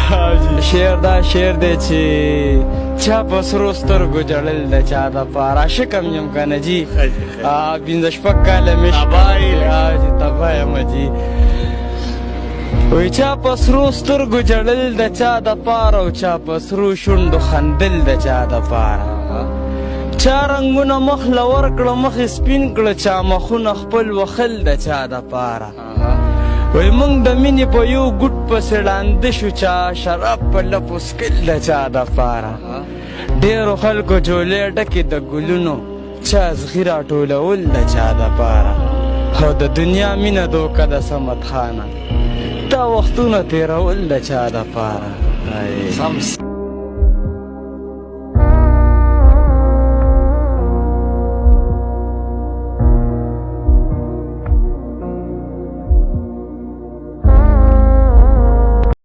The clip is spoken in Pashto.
شعر دا شعر دی چې چا په سرو سترګو ژړل د چا دپاره عاشق هم یم که نه جي پنځه شپږ کاله مې تباه یم جي وی چا په سرو سترګو ژړل د چا دپاره او چا په سرو شونډو خندل د چا دپاره چا رنګونه مخ له ورکړه مخ یې سپین کړه چا مخونه خپل وخل د چا دپاره وی موږ د مینې په یو ګوټ پسې ړانده شو چا شراب په لپو سکل د چا دپاره ډېرو خلکو جولې ډکې د ګلونو چا زغي راټولول د چا دپاره او د دنیا مینه دوکه د صمد خانه دا وختونه تېرول د چا دپاره